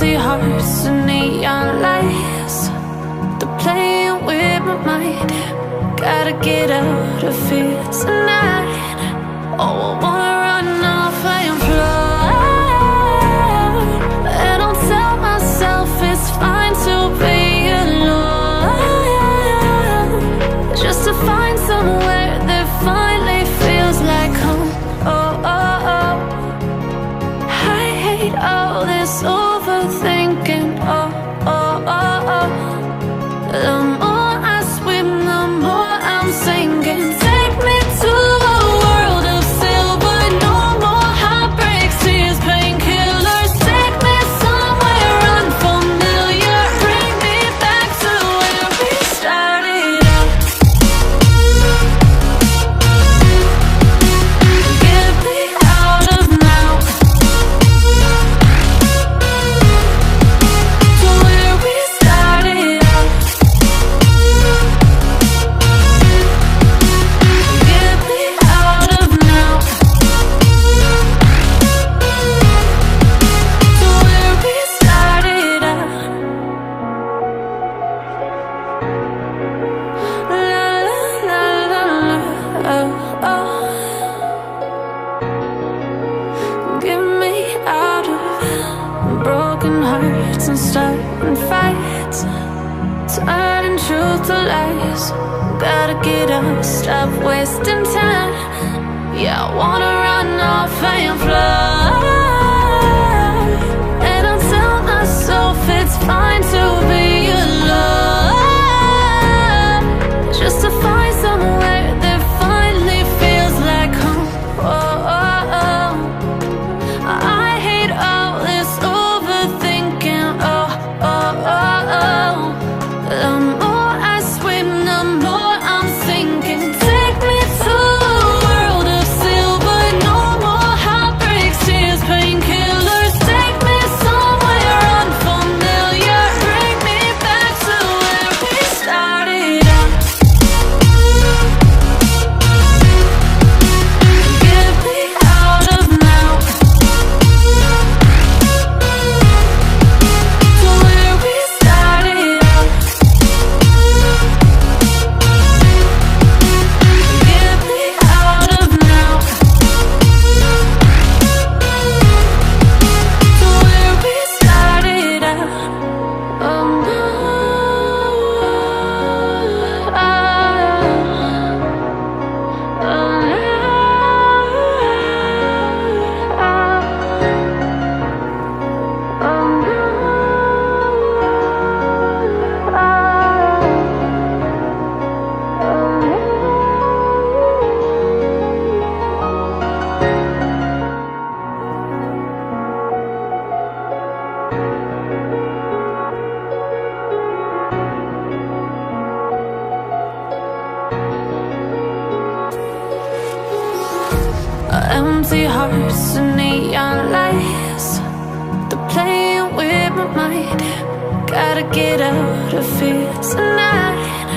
Empty hearts and neon lights, they're playing with my mind. Gotta get out of here tonight. Oh, I wanna run off and fly, and I'll tell myself it's fine to be alone, just to find somewhere that finally feels like home. Oh, oh, oh. I hate all this overthinking. Oh, oh, oh, oh. The more I swim, the more I'm sinking. Take me to a world of silver. No more heartbreaks, tears, painkillers. Take me somewhere unfamiliar. Bring me back to where we started out. Get me out of now, to where we started out. Get me out of now, to where we started out. La la la la la, oh, oh. Get me out of broken hearts and starting fights, turning truth to lies. Gotta get up, stop wasting time. Yeah, I wanna run off and fly, and I'll tell myself it's fine to be alone, just to find somewhere that finally feels like home. Oh, oh, oh. I hate all this overthinking. Oh, oh, oh, oh. The more I swim, the more I'm sinking. Take me to a world of silver. No more heartbreaks, tears, painkillers. Take me somewhere unfamiliar. Bring me back to where we started out. Get me out of now, to where we started out. Get me out of now, to where we started out. Oh no, empty hearts and neon lights, they're playing with my mind. Gotta get out of here tonight.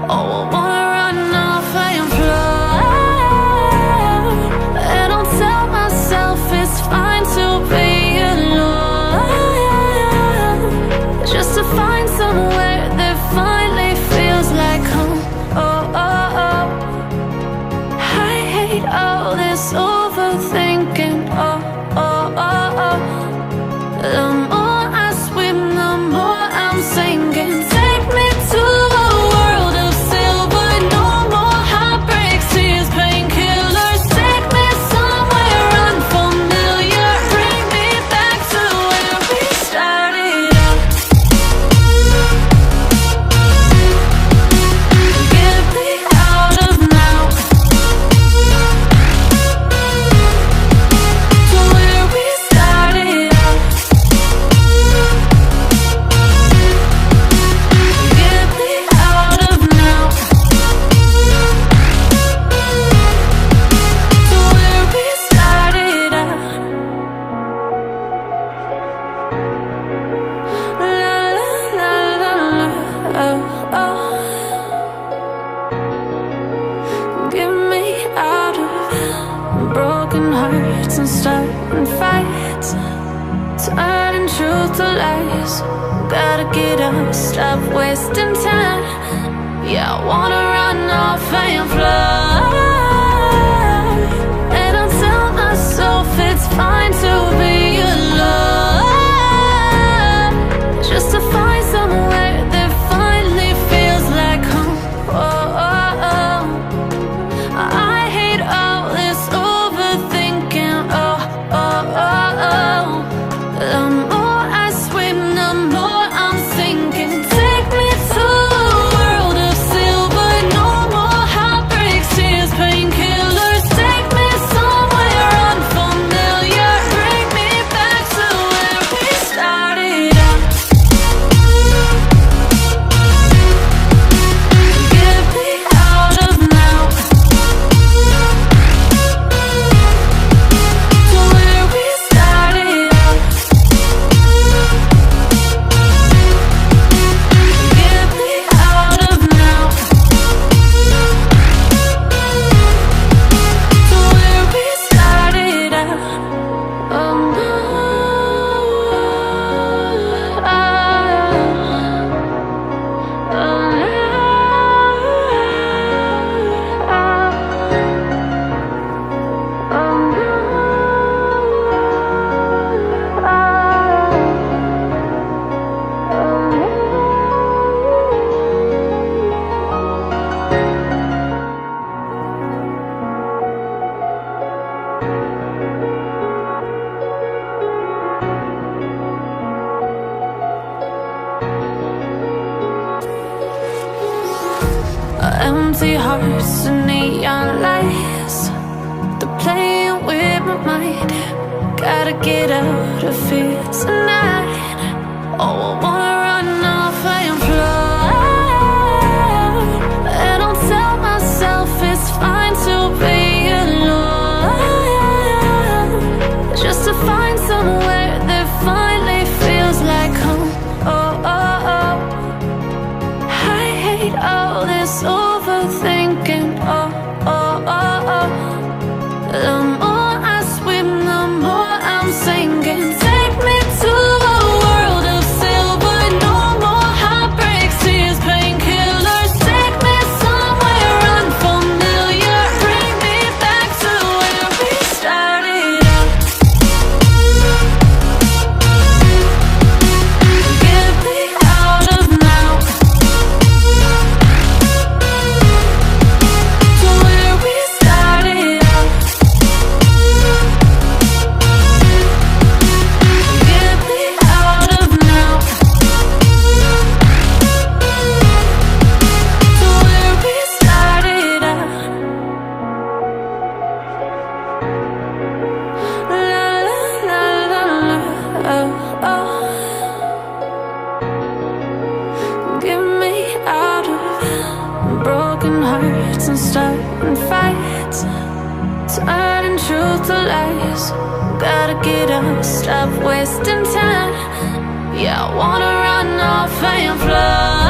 Oh, I wanna run off and fly, and I'll tell myself it's fine to be alone, just to find somewhere that finally feels like home. Oh, oh, oh. I hate all this overthinking. Oh, oh, oh, oh. The more I swim, the more I'm sinking. Take me to a world of silver. to lies. Gotta get up, stop wasting time. Yeah, I wanna run off and fly. And I'll tell myself it's fine to be alone, just to find somewhere that finally feels like home. Oh, oh, oh. I hate all this overthinking. Oh, oh, oh, oh. The more I swim, the more I'm sinking. Take me to a world of silver. No more heartbreaks, tears, painkillers. Take me somewhere unfamiliar. Bring me back to where we started out. Get me out of now, to where we started out. Get me out of now, to where we started out. Oh no, empty hearts and neon lights, they're playing with my mind. Gotta get out of here tonight. Oh, I wanna run off and fly. And I'll tell myself it's fine to be alone, just to find somewhere that finally feels like home. Oh, oh, oh. I hate all this overthinking. Oh, oh, oh, oh. The more I swim, the more I'm sinking. Take me to a world of silver. No more heartbreaks, tears, painkillers. Take me somewhere unfamiliar. Bring me back to where we started out. Get me out of now, to where we started out. Get me out of now, to where we started out. La la la la la, oh, oh. Get me out of broken hearts and starting fights, turning truth to lies. Gotta get up, stop wasting time. Yeah, I wanna run off and fly.